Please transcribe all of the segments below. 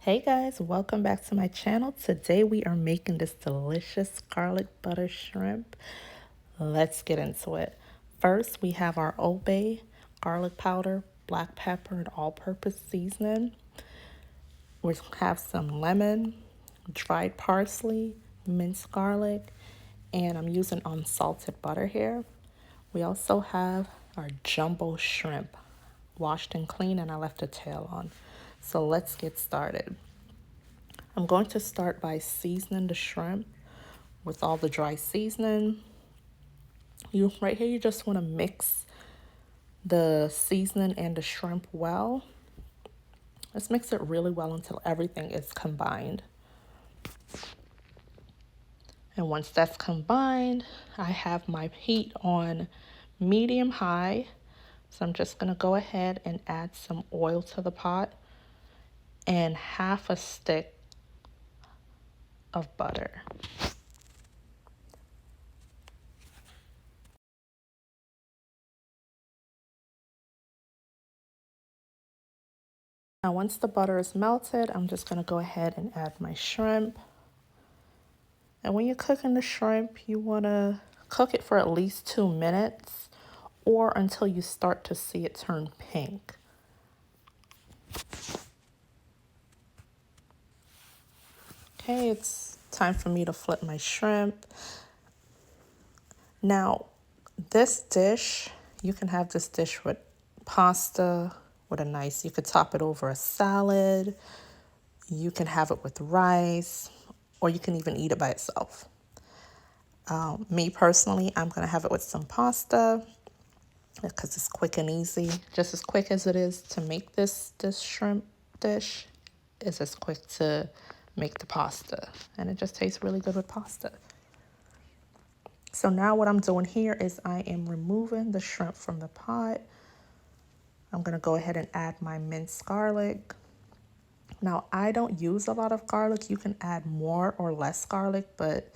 Hey guys, welcome back to my channel. Today we are making this delicious garlic butter shrimp. Let's get into it. First, we have our Old Bay garlic powder, black pepper, and all-purpose seasoning. We have some lemon, dried parsley, minced garlic, and I'm using unsalted butter here. We also have our jumbo shrimp, washed and clean, and I left the tail on. So let's get started. I'm going to start by seasoning the shrimp with all the dry seasoning. Right here, you just want to mix the seasoning and the shrimp well. Let's mix it really well until everything is combined. And once that's combined, I have my heat on medium high. So I'm just going to go ahead and add some oil to the pot and half a stick of butter. Now once the butter is melted, I'm just going to go ahead and add my shrimp. And when you're cooking the shrimp, you want to cook it for at least 2 minutes or until you start to see it turn pink. Okay, it's time for me to flip my shrimp. Now, this dish, you can have this dish with pasta, you could top it over a salad. You can have it with rice, or you can even eat it by itself. Me personally, I'm going to have it with some pasta because it's quick and easy. Just as quick as it is to make this shrimp dish, is as quick to make the pasta. And it just tastes really good with pasta. So now what I'm doing here is I am removing the shrimp from the pot. I'm going to go ahead and add my minced garlic. Now, I don't use a lot of garlic. You can add more or less garlic, but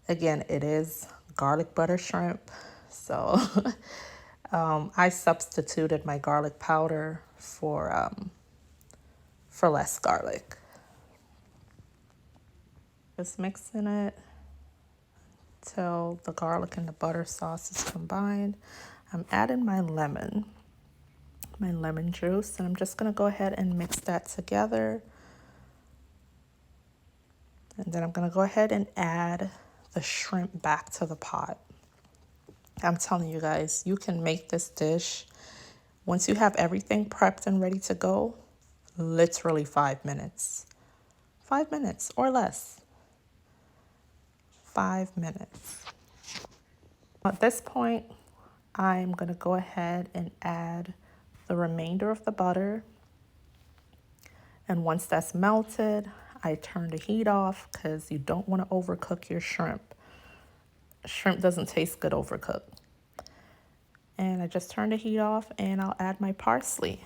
again, it is garlic butter shrimp. So I substituted my garlic powder for less garlic. Just mixing it till the garlic and the butter sauce is combined. I'm adding my lemon juice, and I'm just going to go ahead and mix that together. And then I'm going to go ahead and add the shrimp back to the pot. I'm telling you guys, you can make this dish once you have everything prepped and ready to go, literally 5 minutes. 5 minutes or less. 5 minutes. At this point, I'm going to go ahead and add the remainder of the butter. And once that's melted, I turn the heat off because you don't want to overcook your shrimp. Shrimp doesn't taste good overcooked. And I just turn the heat off and I'll add my parsley.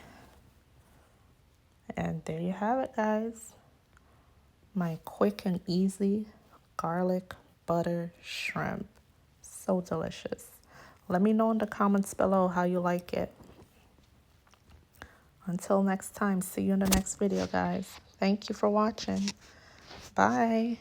And there you have it, guys. My quick and easy garlic butter shrimp. So delicious. Let me know in the comments below how you like it. Until next time, see you in the next video, guys. Thank you for watching. Bye.